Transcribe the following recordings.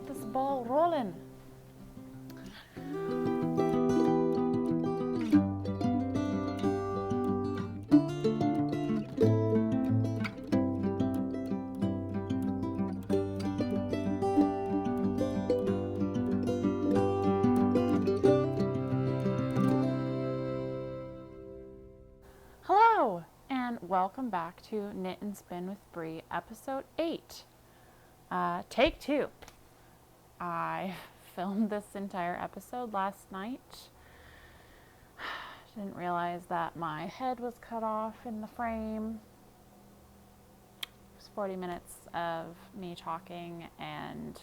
this ball rolling. Hello, and welcome back to Knit and Spin with Brie, episode 8. Take 2. I filmed this entire episode last night. Didn't realize that my head was cut off in the frame. It was 40 minutes of me talking and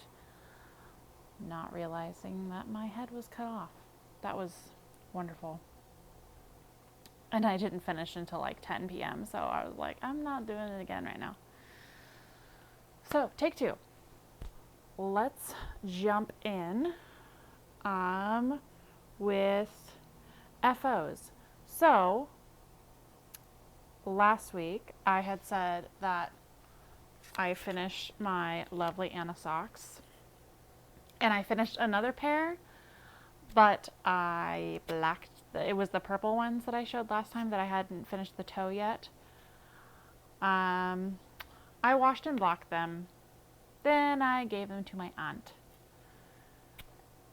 not realizing that my head was cut off. That was wonderful. And I didn't finish until like 10 p.m. So I was like, I'm not doing it again right now. So, take 2. Let's jump in with FOs. So, last week I had said that I finished my lovely Anna socks. And I finished another pair, but I blacked. It was the purple ones that I showed last time that I hadn't finished the toe yet. I washed and blocked them. Then I gave them to my aunt.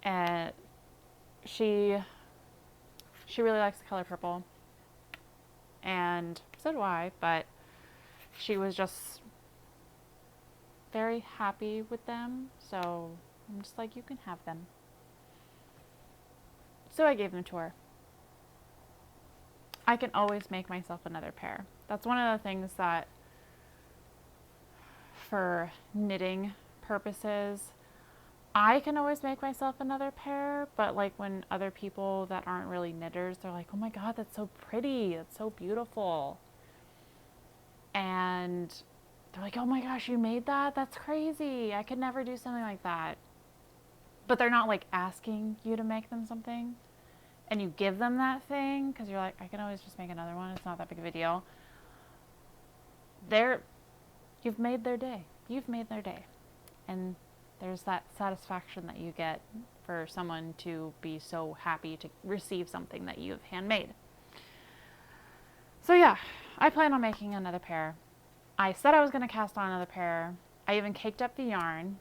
And she really likes the color purple. And so do I, but she was just very happy with them. So I'm just like, you can have them. So I gave them to her. I can always make myself another pair. That's one of the things that, for knitting purposes, I can always make myself another pair, but like when other people that aren't really knitters, they're like, oh my God, that's so pretty. That's so beautiful. And they're like, oh my gosh, you made that? That's crazy. I could never do something like that. But they're not like asking you to make them something. And you give them that thing because you're like, I can always just make another one. It's not that big of a deal. You've made their day. You've made their day. And there's that satisfaction that you get for someone to be so happy to receive something that you've handmade. So yeah, I plan on making another pair. I said I was going to cast on another pair. I even caked up the yarn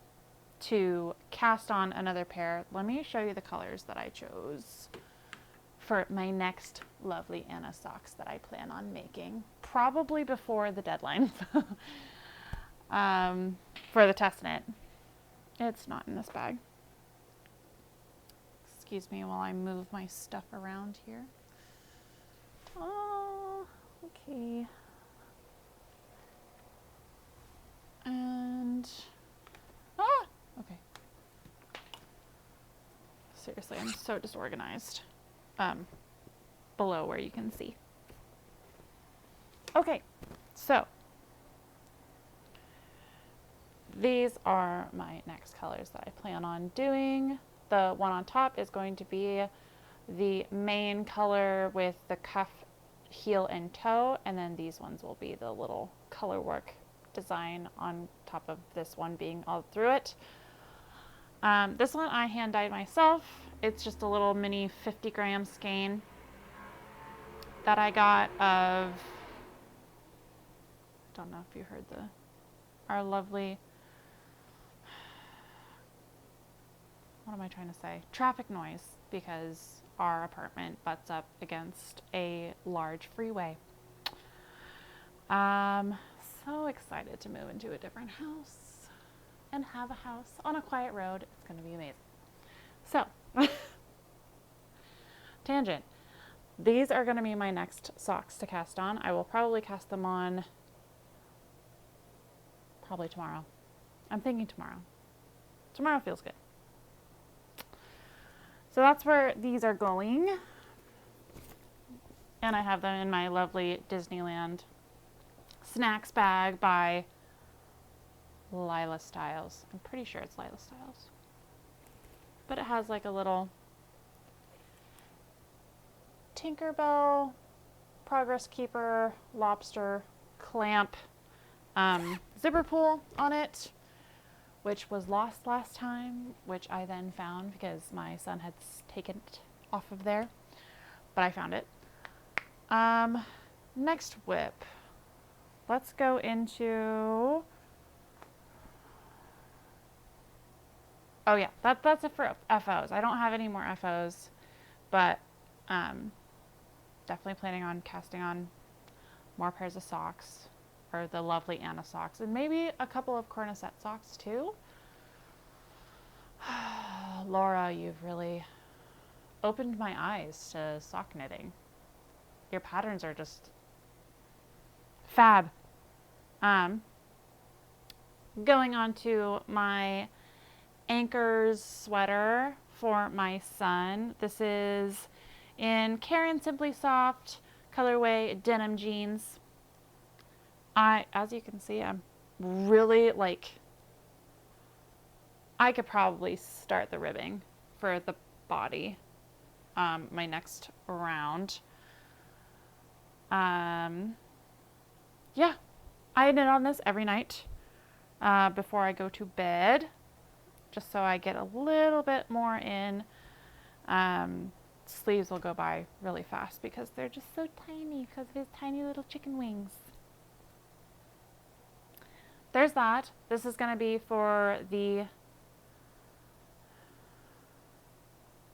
to cast on another pair. Let me show you the colors that I chose for my next lovely Anna socks that I plan on making, probably before the deadline for the test knit. It's not in this bag. Excuse me while I move my stuff around here. Oh, okay. And, okay. Seriously, I'm so disorganized. Below where you can see. Okay, so these are my next colors that I plan on doing. The one on top is going to be the main color with the cuff, heel, and toe, and then these ones will be the little color work design on top of this one being all through it. This one I hand dyed myself. It's just a little mini 50-gram skein that I got of, I don't know if you heard our lovely, what am I trying to say? Traffic noise, because our apartment butts up against a large freeway. So excited to move into a different house and have a house on a quiet road. It's going to be amazing. So, tangent. These are going to be my next socks to cast on. I will probably cast them on probably tomorrow. I'm thinking tomorrow. Tomorrow feels good. So that's where these are going. And I have them in my lovely Disneyland snacks bag by Lila Styles. I'm pretty sure it's Lila Styles. But it has like a little Tinkerbell, Progress Keeper, lobster, clamp, zipper pull on it which was lost last time, which I then found because my son had taken it off of there, but I found it. Next whip. Let's go into, oh yeah, that's it for FOs. I don't have any more FOs, but definitely planning on casting on more pairs of socks, or the lovely Anna socks, and maybe a couple of cornicette socks too. Laura, you've really opened my eyes to sock knitting. Your patterns are just fab. Going on to my Anchors sweater for my son. This is in Karen Simply Soft colorway denim jeans. As you can see, I'm really I could probably start the ribbing for the body my next round. Yeah, I knit on this every night before I go to bed, just so I get a little bit more in. Sleeves will go by really fast because they're just so tiny because of his tiny little chicken wings. There's that. This is going to be for the, oh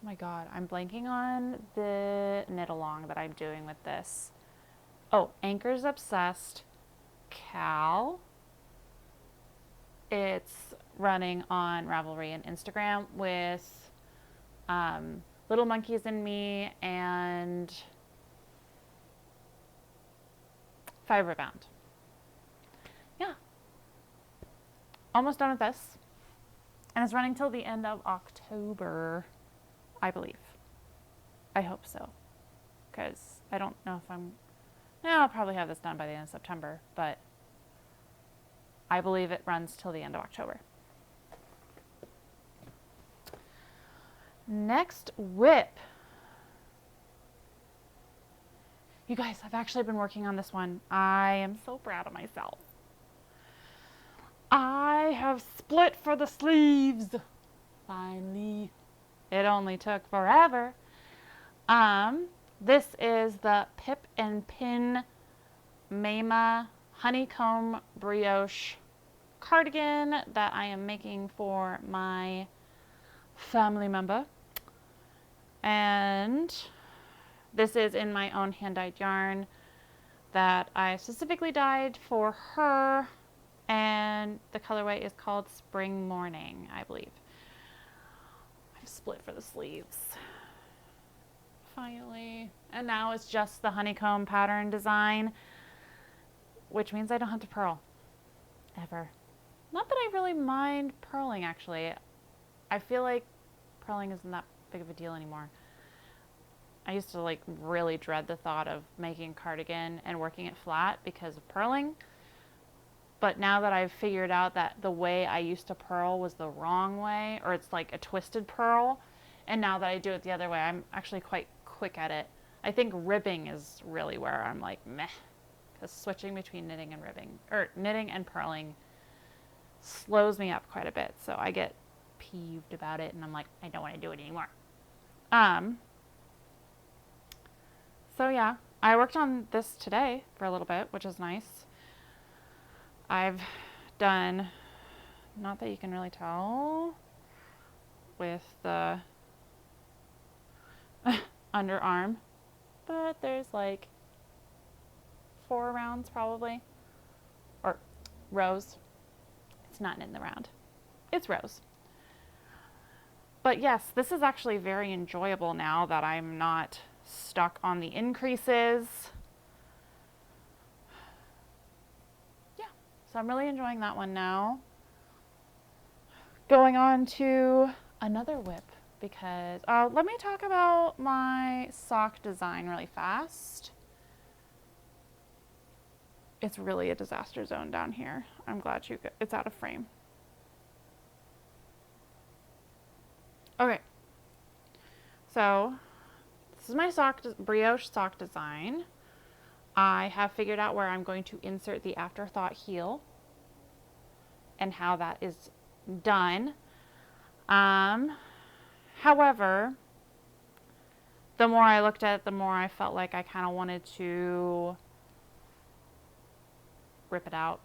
my god, I'm blanking on the knit along that I'm doing with this. Oh, Anchors Obsessed Cal. It's running on Ravelry and Instagram with Little Monkeys and Me and Fiberbound. Yeah. Almost done with this. And it's running till the end of October, I believe. I hope so. Because I don't know if I'll probably have this done by the end of September, but I believe it runs till the end of October. Next whip. You guys, I've actually been working on this one. I am so proud of myself. I have split for the sleeves. Finally. It only took forever. This is the Pip and Pin Mama Honeycomb Brioche cardigan that I am making for my family member. And this is in my own hand-dyed yarn that I specifically dyed for her, and the colorway is called Spring Morning, I believe. I've split for the sleeves. Finally. And now it's just the honeycomb pattern design, which means I don't have to purl. Ever. Not that I really mind purling, actually. I feel like purling isn't that big of a deal anymore. I used to really dread the thought of making a cardigan and working it flat because of purling. But now that I've figured out that the way I used to purl was the wrong way, or it's like a twisted purl, and now that I do it the other way, I'm actually quite quick at it. I think ribbing is really where I'm like, meh. Because switching between knitting and ribbing, or knitting and purling, slows me up quite a bit. So I get peeved about it, and I'm like, I don't want to do it anymore. So yeah, I worked on this today for a little bit, which is nice. I've done, not that you can really tell with the underarm, but there's 4 rounds probably, or rows. It's not in the round, it's rows. But yes, this is actually very enjoyable now that I'm not stuck on the increases. Yeah, so I'm really enjoying that one now. Going on to another whip, because let me talk about my sock design really fast. It's really a disaster zone down here. I'm glad it's out of frame. Okay, so this is my brioche sock design. I have figured out where I'm going to insert the afterthought heel and how that is done. However, the more I looked at it, the more I felt like I kind of wanted to rip it out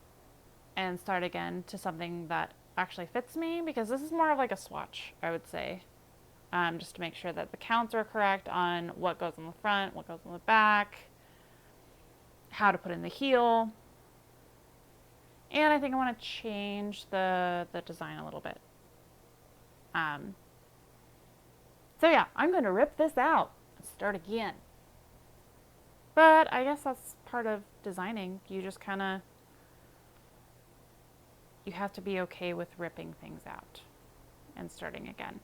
and start again to something that actually fits me, because this is more of like a swatch, I would say. Just to make sure that the counts are correct on what goes on the front, what goes on the back, how to put in the heel. And I think I want to change the design a little bit. So yeah, I'm going to rip this out and start again. But I guess that's part of designing. You just kind of, you have to be okay with ripping things out and starting again.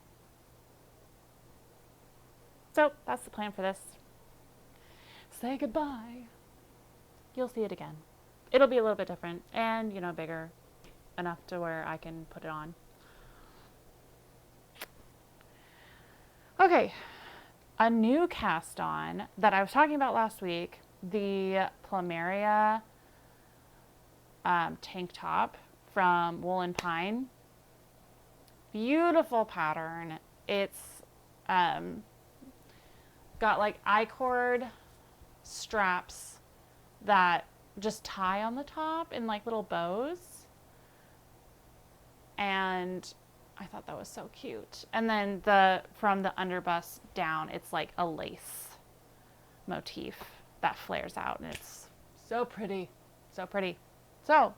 So that's the plan for this. Say goodbye. You'll see it again. It'll be a little bit different and, you know, bigger enough to where I can put it on. Okay, a new cast on that I was talking about last week, the Plumeria tank top from Wool and Pine. Beautiful pattern. It's got like I-cord straps that just tie on the top in like little bows. And I thought that was so cute. And then from the underbust down, it's like a lace motif that flares out, and it's so pretty, so pretty. So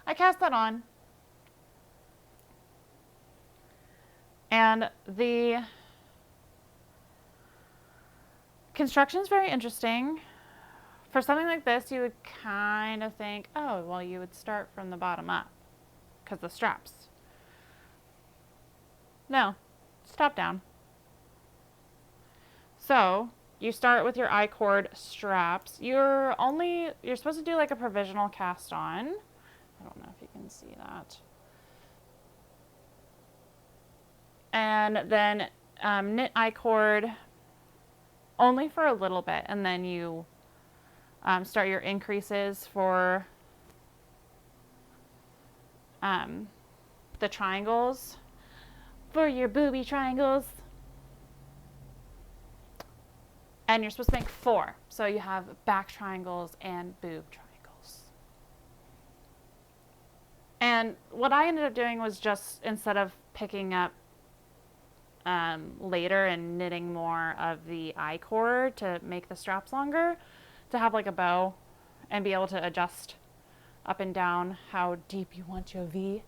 I cast that on, and the construction is very interesting. For something like this, you would kind of think, oh, well, you would start from the bottom up because the straps. No, it's top down. So you start with your I-cord straps. You're supposed to do like a provisional cast on. I don't know if you can see that. And then knit I-cord only for a little bit, and then you start your increases for the triangles, for your booby triangles. And you're supposed to make 4. So you have back triangles and boob triangles. And what I ended up doing was just, instead of picking up later and knitting more of the I-cord to make the straps longer, to have like a bow and be able to adjust up and down how deep you want your V.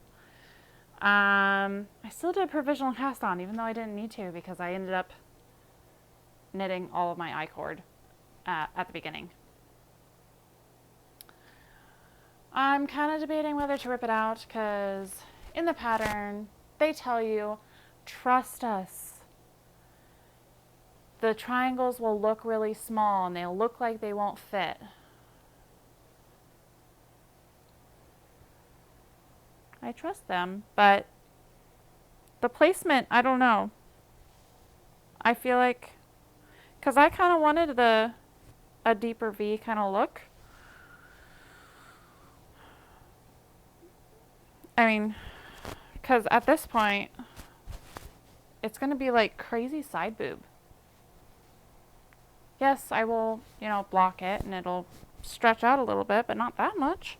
I still did a provisional cast on, even though I didn't need to, because I ended up knitting all of my I-cord at the beginning. I'm kind of debating whether to rip it out, because in the pattern they tell you, trust us. The triangles will look really small and they'll look like they won't fit. I trust them, but the placement, I don't know. I feel like, because I kind of wanted a deeper V kind of look. I mean, because at this point, it's going to be like crazy side boob. Yes, I will, block it and it'll stretch out a little bit, but not that much.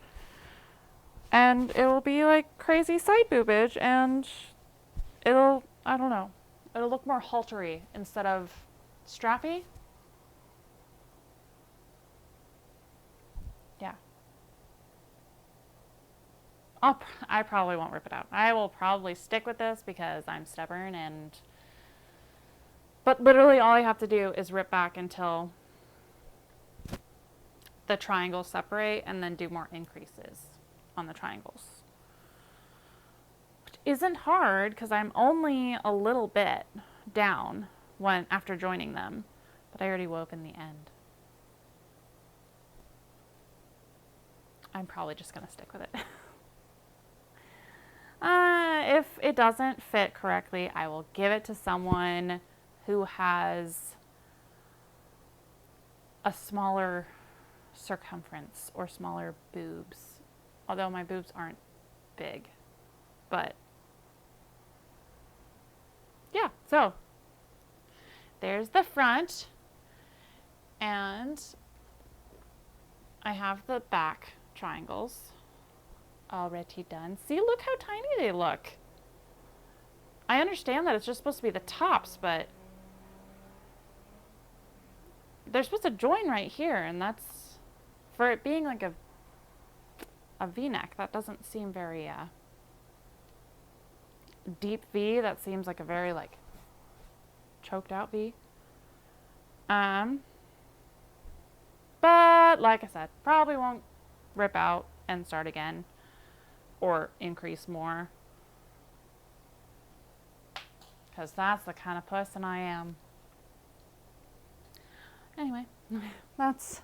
And it will be like crazy side boobage, and it'll, I don't know, it'll look more haltery instead of strappy. Yeah. I probably won't rip it out. I will probably stick with this because I'm stubborn, but literally all I have to do is rip back until the triangles separate and then do more increases on the triangles. Which isn't hard because I'm only a little bit down after joining them, but I already wove in the end. I'm probably just going to stick with it. If it doesn't fit correctly, I will give it to someone who has a smaller circumference or smaller boobs. Although my boobs aren't big, but So there's the front, and I have the back triangles already done. See, look how tiny they look. I understand that it's just supposed to be the tops, but they're supposed to join right here, and that's, for it being like a V-neck, that doesn't seem very deep V. That seems like a very like choked out V. But like I said, probably won't rip out and start again or increase more, because that's the kind of person I am. Anyway, that's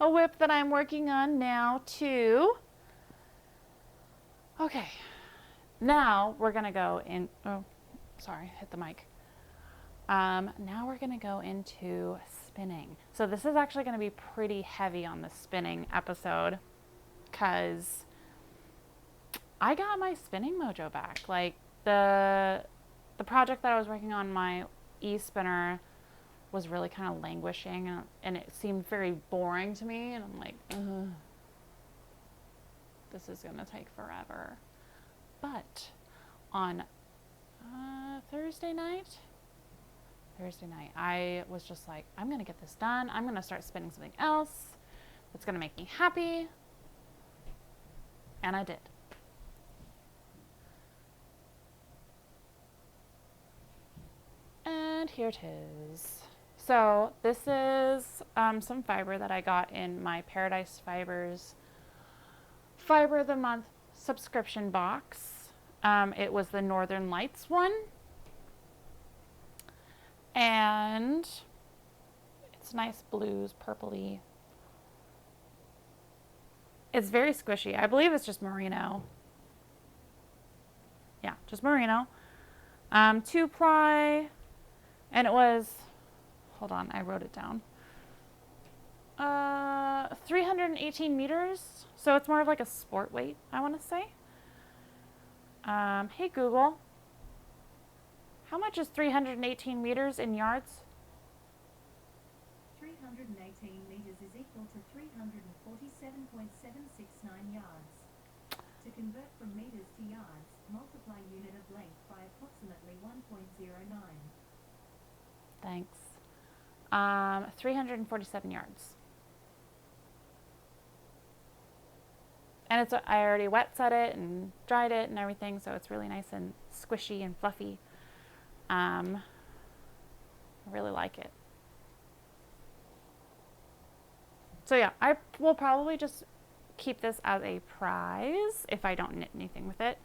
a whip that I'm working on now too. Okay, now we're gonna go in, oh, sorry, hit the mic. Now we're gonna go into spinning. So this is actually gonna be pretty heavy on the spinning episode, because I got my spinning mojo back. Like the project that I was working on, my e-spinner, was really kind of languishing, and it seemed very boring to me, and I'm like, ugh, this is gonna take forever. But on Thursday night, I was just like, I'm gonna get this done. I'm gonna start spinning something else that's gonna make me happy. And I did. And here it is. So this is some fiber that I got in my Paradise Fibers Fiber of the Month subscription box. It was the Northern Lights one. And it's nice blues, purpley. It's very squishy. I believe it's just merino. Yeah, just merino. 2-ply. And it was, hold on, I wrote it down. 318 meters. So it's more of like a sport weight, I want to say. Hey Google, how much is 318 meters in yards? 318 meters is equal to 347.769 yards. To convert from meters to yards, multiply unit of length by approximately 1.09. Thanks. 347 yards. And it's, I already wet set it and dried it and everything, so it's really nice and squishy and fluffy. I really like it. So yeah, I will probably just keep this as a prize if I don't knit anything with it.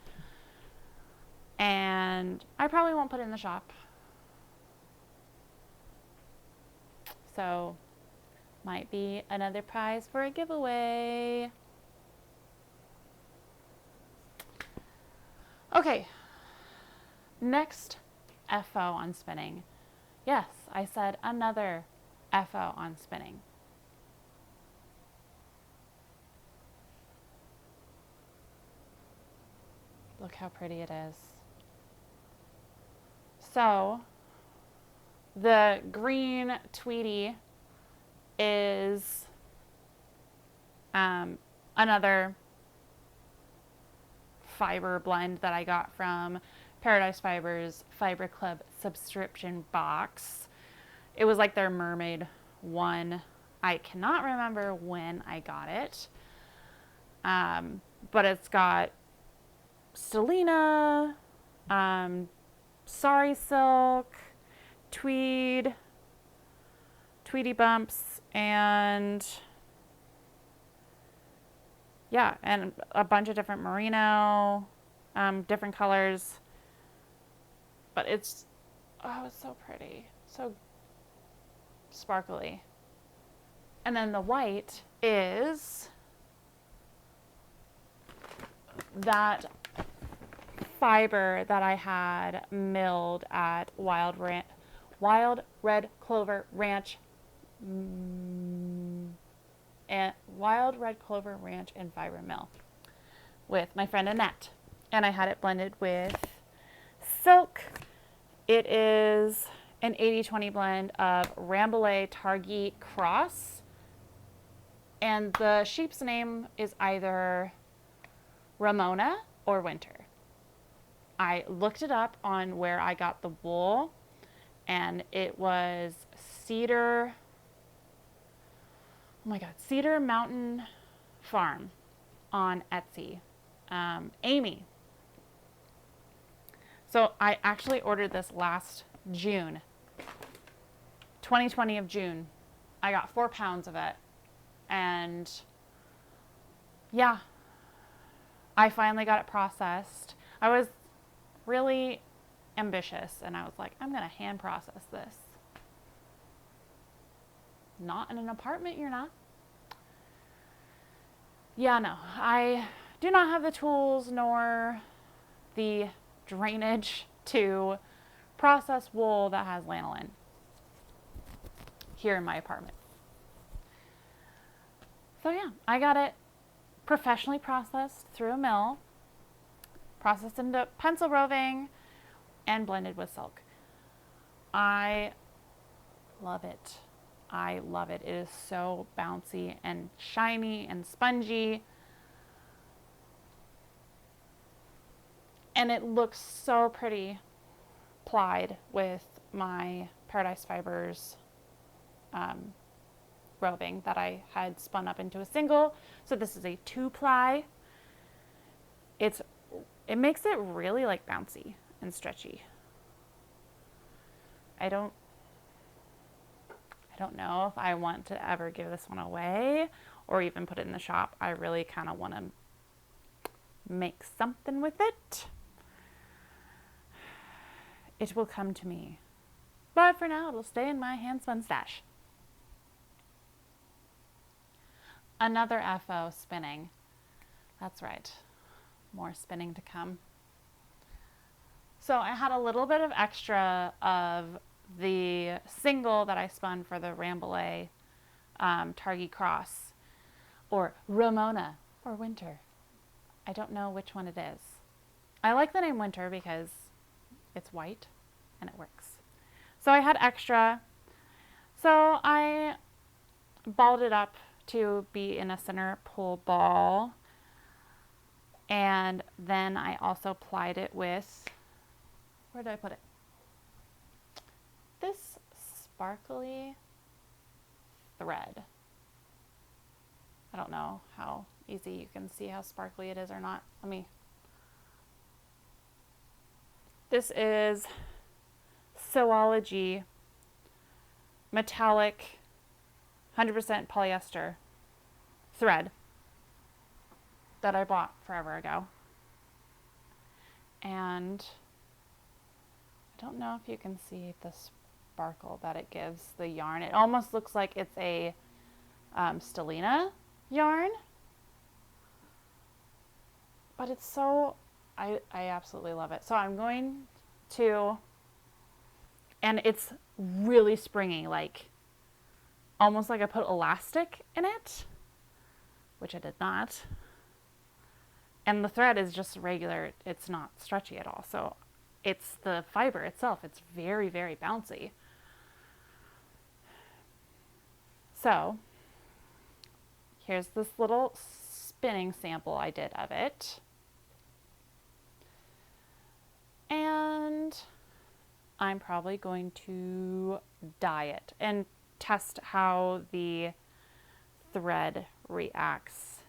And I probably won't put it in the shop. So might be another prize for a giveaway. Okay, next FO on spinning. Yes, I said another FO on spinning. Look how pretty it is. So the green Tweety is another fiber blend that I got from Paradise Fibers Fiber Club subscription box. It was like their mermaid one. I cannot remember when I got it. But it's got Stellina, Sari Silk, Tweed, Tweety Bumps, and yeah, and a bunch of different merino, different colors. But it's, oh, it's so pretty, so sparkly. And then the white is that fiber that I had milled at Wild Red Clover Ranch and Wild Red Clover Ranch and Fiber Mill with my friend Annette. And I had it blended with silk It is an 80-20 blend of Rambouillet Targhee Cross. And the sheep's name is either Ramona or Winter. I looked it up on where I got the wool, and it was Cedar Mountain Farm on Etsy. Amy. So I actually ordered this last June, 2020 of June. I got 4 pounds of it. And yeah, I finally got it processed. I was really ambitious and I was like, I'm going to hand process this. Not in an apartment, you're not. Yeah, no, I do not have the tools nor the drainage to process wool that has lanolin here in my apartment. So yeah, I got it professionally processed through a mill, processed into pencil roving, and blended with silk. I love it. I love it. It is so bouncy and shiny and spongy. And it looks so pretty plied with my Paradise Fibers roving that I had spun up into a single. So this is a 2-ply. It makes it really like bouncy and stretchy. I don't know if I want to ever give this one away or even put it in the shop. I really kind of want to make something with it. It will come to me. But for now, it'll stay in my hand-spun stash. Another FO spinning. That's right. More spinning to come. So I had a little bit of extra of the single that I spun for the Rambouillet Targhee Cross, or Ramona, or Winter. I don't know which one it is. I like the name Winter because it's white and it works. So I had extra. So I balled it up to be in a center pull ball. And then I also plied it with, where did I put it? This sparkly thread. I don't know how easy you can see how sparkly it is or not. This is Sewology metallic 100% polyester thread that I bought forever ago. And I don't know if you can see the sparkle that it gives the yarn. It almost looks like it's a Stellina yarn. But it's so, I absolutely love it. So I'm going to, and it's really springy, like almost like I put elastic in it, which I did not. And the thread is just regular. It's not stretchy at all. So it's the fiber itself. It's very, very bouncy. So here's this little spinning sample I did of it. And I'm probably going to dye it and test how the thread reacts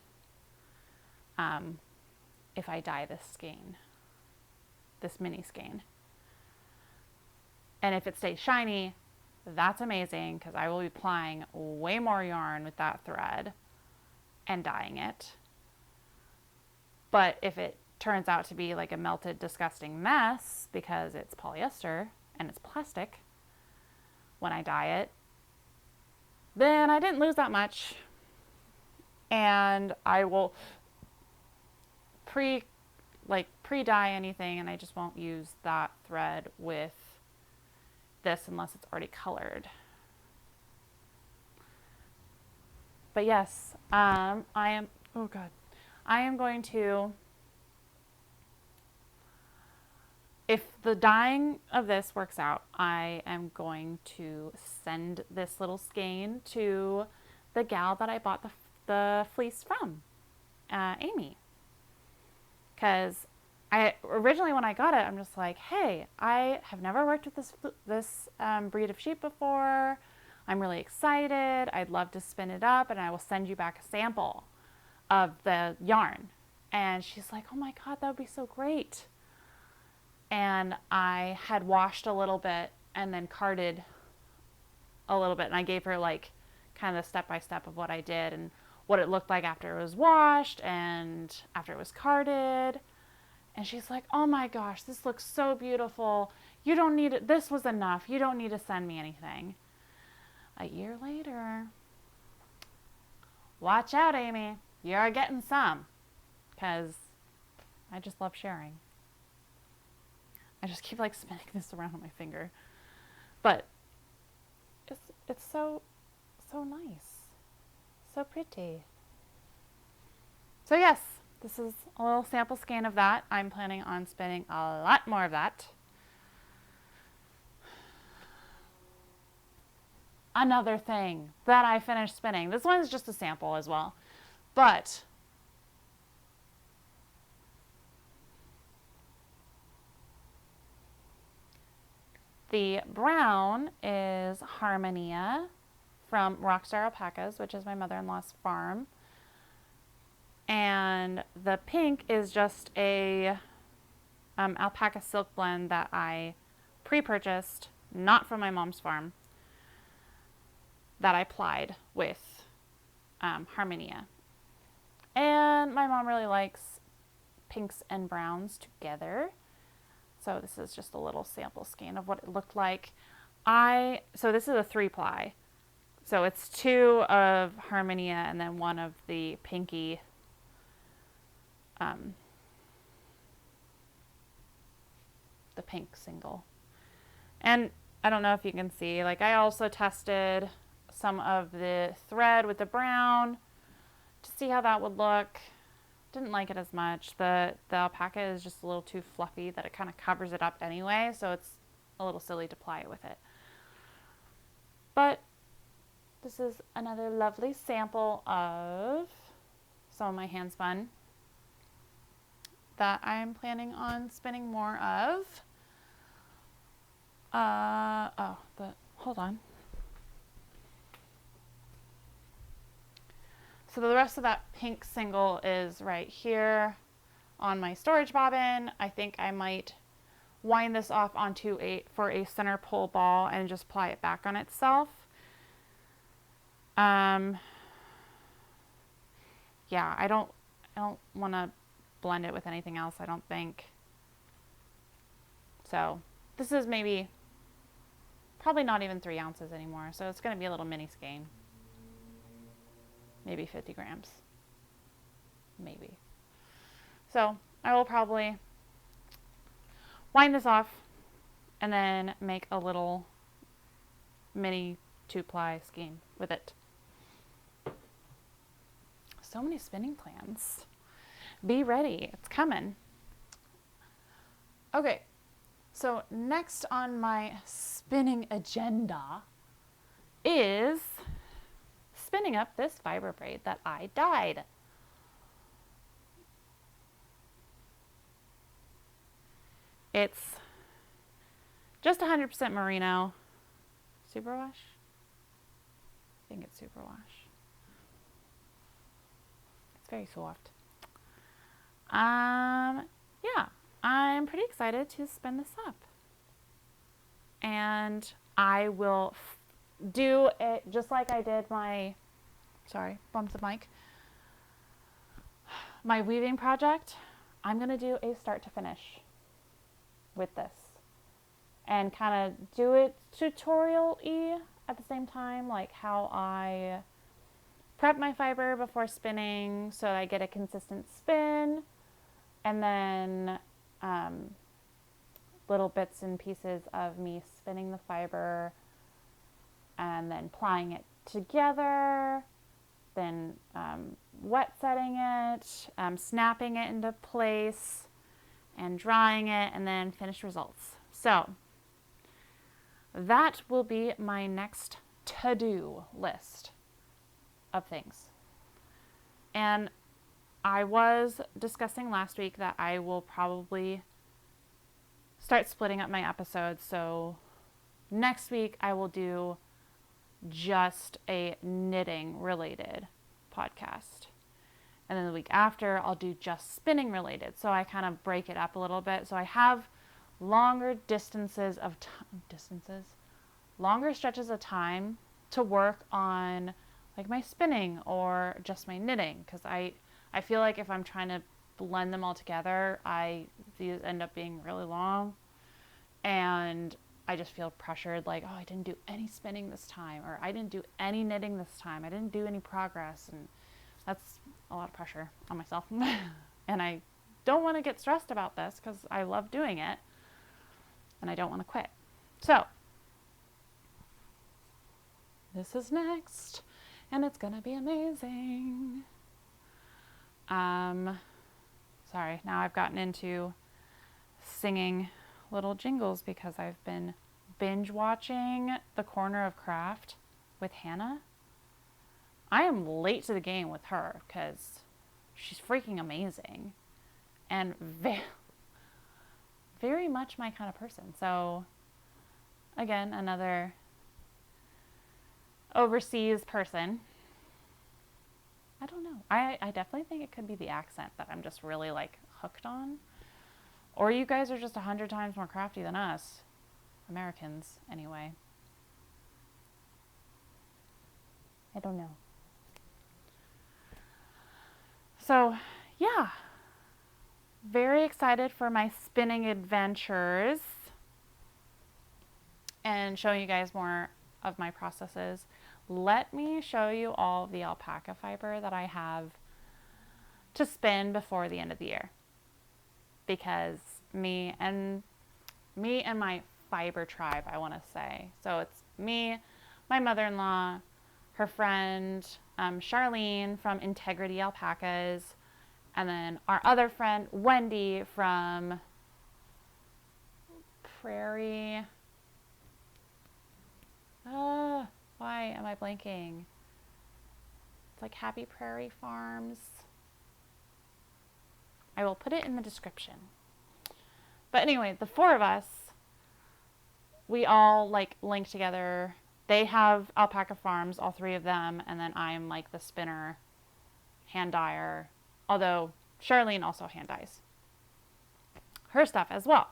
if I dye this skein, this mini skein. And if it stays shiny, that's amazing because I will be applying way more yarn with that thread and dyeing it. But if it turns out to be like a melted, disgusting mess because it's polyester and it's plastic when I dye it, then I didn't lose that much. And I will pre-dye anything, and I just won't use that thread with this unless it's already colored. But yes, I am going to, if the dyeing of this works out, I am going to send this little skein to the gal that I bought the fleece from, Amy. Because I originally, when I got it, I'm just like, hey, I have never worked with this breed of sheep before. I'm really excited. I'd love to spin it up, and I will send you back a sample of the yarn. And she's like, oh my God, that would be so great. And I had washed a little bit and then carded a little bit. And I gave her like kind of the step-by-step of what I did and what it looked like after it was washed and after it was carded. And she's like, oh my gosh, this looks so beautiful. You don't need it. This was enough. You don't need to send me anything. A year later, watch out, Amy. You're getting some. Because I just love sharing. I just keep like spinning this around on my finger. But it's so nice. So pretty. So yes, this is a little sample scan of that. I'm planning on spinning a lot more of that. Another thing that I finished spinning. This one is just a sample as well. But the brown is Harmonia from Rockstar Alpacas, which is my mother-in-law's farm. And the pink is just a alpaca silk blend that I pre-purchased, not from my mom's farm, that I plied with Harmonia. And my mom really likes pinks and browns together. So this is just a little sample scan of what it looked like. So this is a 3-ply. So it's 2 of Harmonia and then 1 of the pinky the pink single. And I don't know if you can see, like I also tested some of the thread with the brown to see how that would look. Didn't like it as much. The alpaca is just a little too fluffy that it kind of covers it up anyway, so it's a little silly to ply it with it. But this is another lovely sample of some of my hand spun that I'm planning on spinning more of. Hold on. So the rest of that pink single is right here on my storage bobbin. I think I might wind this off onto for a center pole ball and just ply it back on itself. Yeah, I don't want to blend it with anything else, I don't think. So this is probably not even 3 ounces anymore. So it's going to be a little mini skein. Maybe 50 grams. Maybe. So I will probably wind this off and then make a little mini 2-ply skein with it. So many spinning plans. Be ready. It's coming. Okay. So next on my spinning agenda is spinning up this fiber braid that I dyed. It's just 100% merino. Superwash? I think it's superwash. It's very soft. Yeah, I'm pretty excited to spin this up. And I will do it just like I did my, sorry, bumped the mic. My weaving project, I'm going to do a start to finish with this. And kind of do it tutorial-y at the same time, like how I prep my fiber before spinning so I get a consistent spin. And then little bits and pieces of me spinning the fiber and then plying it together, then wet setting it, snapping it into place, and drying it, and then finished results. So that will be my next to-do list of things. And I was discussing last week that I will probably start splitting up my episodes. So next week I will do just a knitting related podcast. And then the week after I'll do just spinning related. So I kind of break it up a little bit. So I have longer longer stretches of time to work on like my spinning or just my knitting. Because I feel like if I'm trying to blend them all together, these end up being really long. And I just feel pressured, like, oh, I didn't do any spinning this time, or I didn't do any knitting this time. I didn't do any progress. And that's a lot of pressure on myself. And I don't want to get stressed about this because I love doing it and I don't want to quit. So this is next and it's going to be amazing. Sorry, now I've gotten into singing little jingles because I've been binge watching The Corner of Craft with Hannah. I am late to the game with her because she's freaking amazing and very much my kind of person. So again, another overseas person. I don't know. I definitely think it could be the accent that I'm just really like hooked on. Or you guys are just 100 times more crafty than us. Americans, anyway. I don't know. So, yeah. Very excited for my spinning adventures and showing you guys more of my processes. Let me show you all the alpaca fiber that I have to spin before the end of the year. Because me and my fiber tribe, I want to say. So it's me, my mother-in-law, her friend Charlene from Integrity Alpacas, and then our other friend Wendy from Prairie. Why am I blanking? It's like Happy Prairie Farms. I will put it in the description. But anyway, the four of us, we all like link together. They have alpaca farms, all three of them, and then I'm like the spinner, hand dyer, although Charlene also hand dyes her stuff as well.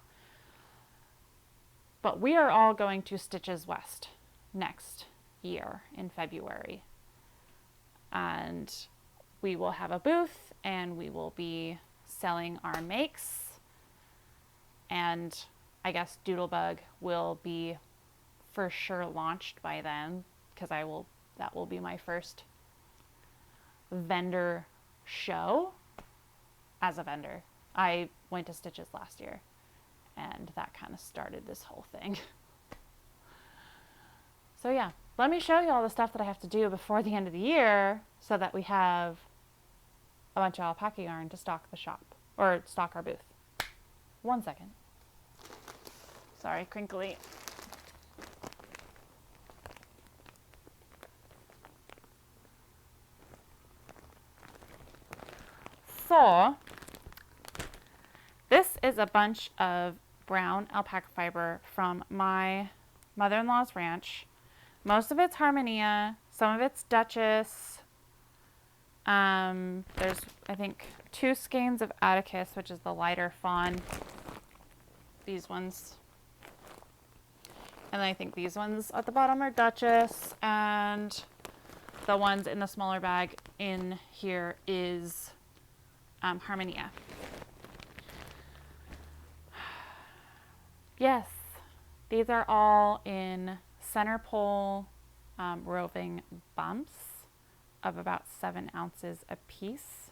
But we are all going to Stitches West next year in February. And we will have a booth and we will be selling our makes. And I guess Doodlebug will be for sure launched by then because that will be my first vendor show as a vendor. I went to Stitches last year and that kind of started this whole thing. So yeah, let me show you all the stuff that I have to do before the end of the year so that we have a bunch of alpaca yarn to stock the shop or stock our booth. 1 second. Sorry, crinkly. So, this is a bunch of brown alpaca fiber from my mother-in-law's ranch. Most of it's Harmonia, some of it's Duchess. There's, I think, 2 skeins of Atticus, which is the lighter fawn. These ones. And I think these ones at the bottom are Duchess, and the ones in the smaller bag in here is Harmonia. Yes, these are all in center pole roving bumps of about 7 ounces a piece.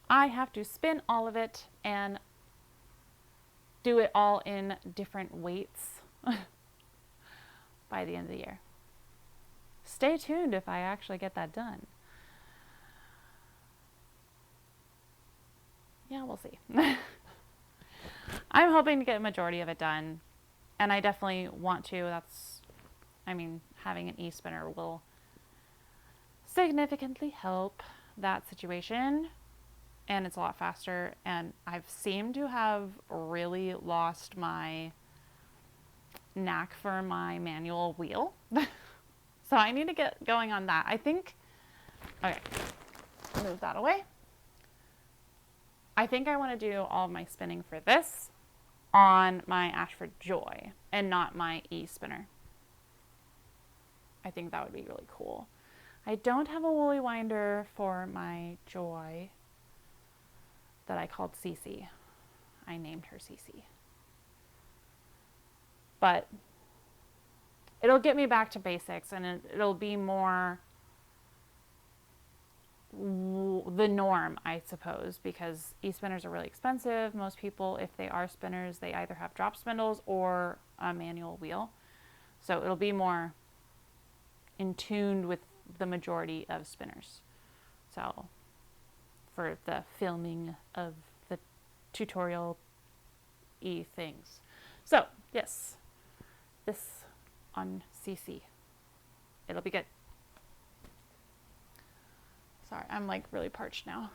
I have to spin all of it and do it all in different weights by the end of the year. Stay tuned if I actually get that done. yeah, we'll see. I'm hoping to get a majority of it done, and I definitely want to. Having an e-spinner will significantly help that situation, and it's a lot faster, and I've seemed to have really lost my knack for my manual wheel. So I need to get going on that. Okay, move that away. I think I want to do all of my spinning for this on my Ashford Joy and not my e-spinner. I think that would be really cool. I don't have a woolly winder for my Joy that I called Cece. I named her Cece. But it'll get me back to basics, and it'll be more the norm, I suppose, because e-spinners are really expensive. Most people, if they are spinners, they either have drop spindles or a manual wheel. So it'll be more in tune with the majority of spinners. So for the filming of the tutorial things. So yes, this on CC. It'll be good. Sorry, I'm like really parched now.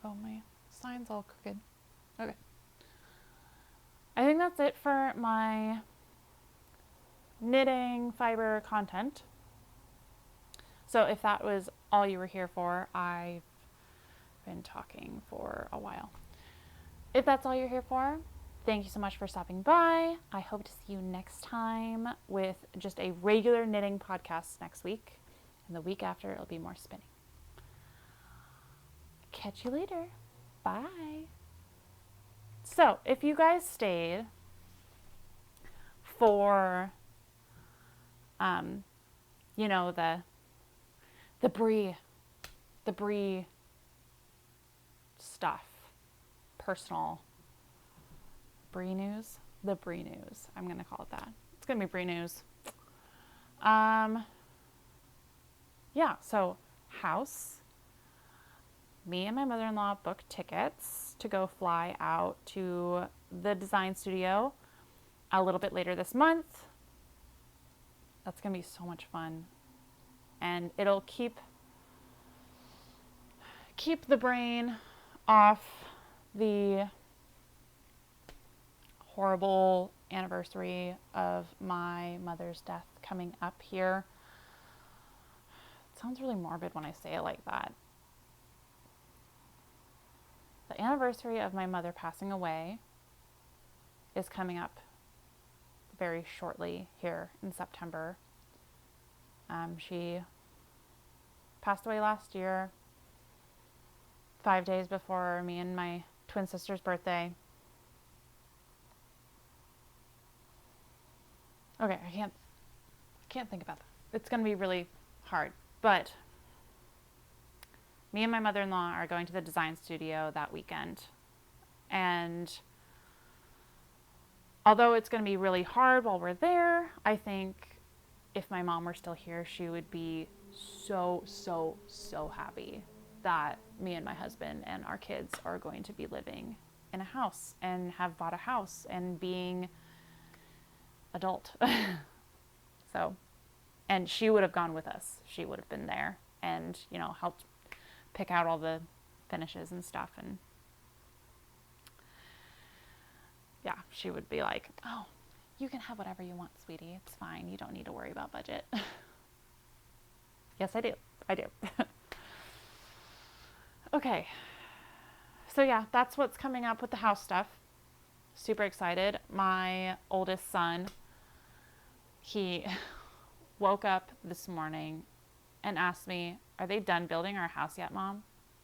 Oh, my sign's all crooked. Okay. I think that's it for my knitting fiber content. So if that was all you were here for, I've been talking for a while. If that's all you're here for, thank you so much for stopping by. I hope to see you next time with just a regular knitting podcast next week. And the week after, it'll be more spinning. Catch you later. Bye. So, if you guys stayed for, the Brie stuff, personal Brie news, the Brie news. I'm gonna call it that. It's gonna be Brie news. So house. Me and my mother-in-law booked tickets to go fly out to the design studio a little bit later this month. That's gonna be so much fun, and it'll keep the brain off the horrible anniversary of my mother's death coming up here. It sounds really morbid when I say it like that. The anniversary of my mother passing away is coming up very shortly here in September. She passed away last year, 5 days before me and my twin sister's birthday. Okay, I can't think about that. It's going to be really hard. But me and my mother-in-law are going to the design studio that weekend. And although it's going to be really hard while we're there, I think if my mom were still here, she would be so, so, so happy that me and my husband and our kids are going to be living in a house and have bought a house and being adult. So, and she would have gone with us. She would have been there and, helped pick out all the finishes and stuff. And yeah, she would be like, oh, you can have whatever you want, sweetie. It's fine. You don't need to worry about budget. Yes, I do. Okay. So yeah, that's what's coming up with the house stuff. Super excited. My oldest son, he woke up this morning and asked me, are they done building our house yet, Mom?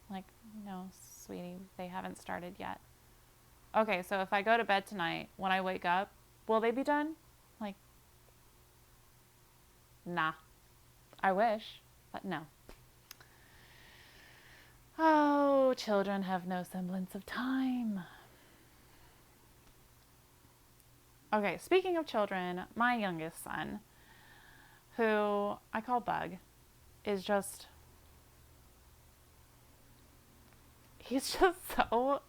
I'm like, no, sweetie, they haven't started yet. Okay, so if I go to bed tonight, when I wake up, will they be done? Like, nah. I wish, but no. Oh, children have no semblance of time. Okay, speaking of children, my youngest son, who I call Bug, is just, he's just so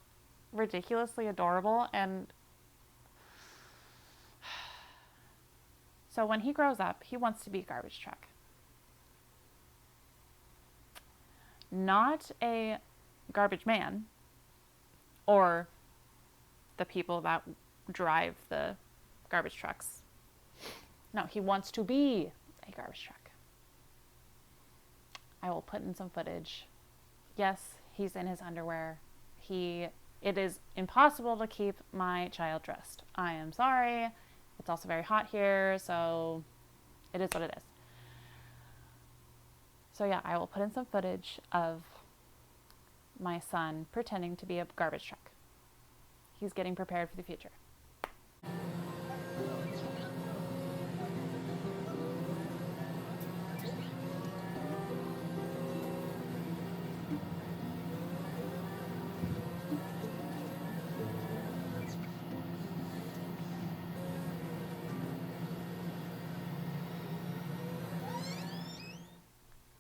ridiculously adorable. And so when he grows up, he wants to be a garbage truck. Not a garbage man or the people that drive the garbage trucks. No, he wants to be a garbage truck. I will put in some footage. Yes, he's in his underwear. It is impossible to keep my child dressed. I am sorry. It's also very hot here, so it is what it is. So yeah, I will put in some footage of my son pretending to be a garbage truck. He's getting prepared for the future.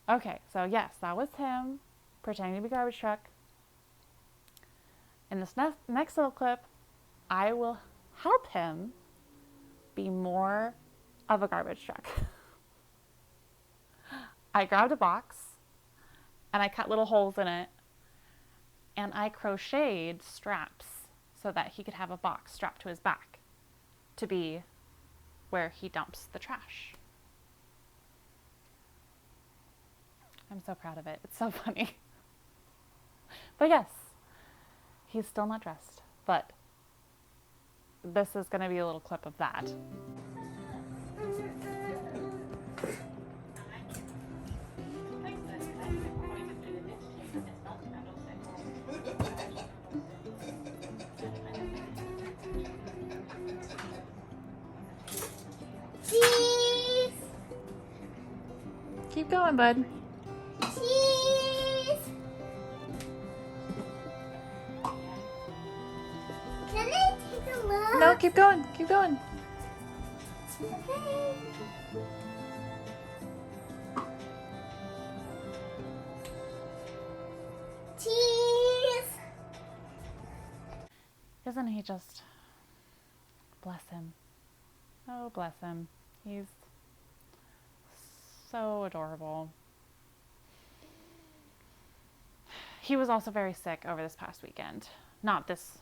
Okay, so yes, that was him pretending to be a garbage truck. In this next little clip, I will help him be more of a garbage truck. I grabbed a box and I cut little holes in it, and I crocheted straps so that he could have a box strapped to his back to be where he dumps the trash. I'm so proud of it. It's so funny. But yes, he's still not dressed, but this is going to be a little clip of that. Cheese! Keep going, bud. Cheese! Can I take a look? No, keep going. Keep going. Okay. Cheese! Isn't he just... Bless him. Oh, bless him. He's so adorable. He was also very sick over this past weekend. Not this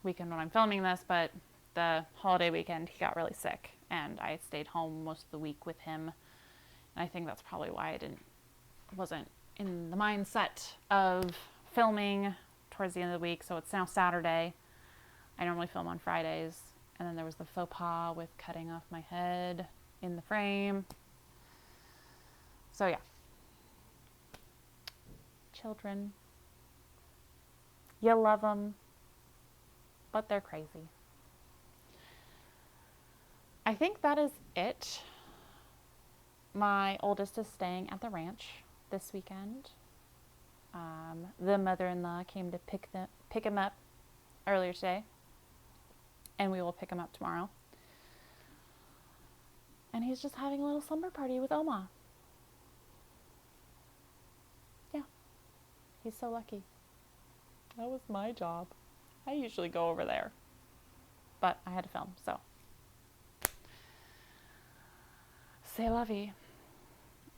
weekend when I'm filming this, but the holiday weekend he got really sick, and I stayed home most of the week with him. And I think that's probably why I wasn't in the mindset of filming towards the end of the week. So it's now Saturday. I normally film on Fridays. And then there was the faux pas with cutting off my head in the frame. So yeah. Children. You love them, but they're crazy. I think that is it. My oldest is staying at the ranch this weekend. The mother-in-law came to pick him up earlier today, and we will pick him up tomorrow. And he's just having a little slumber party with Oma. Yeah, he's so lucky. That was my job. I usually go over there, but I had to film, so. C'est la vie.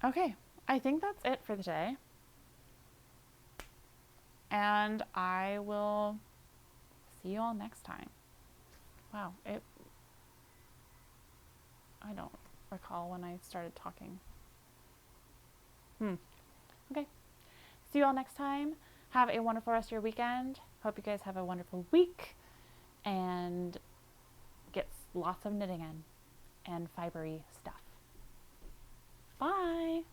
Okay, I think that's it for today. And I will see you all next time. Wow, I don't recall when I started talking. Okay. See you all next time. Have a wonderful rest of your weekend. Hope you guys have a wonderful week and get lots of knitting in and fibery stuff. Bye.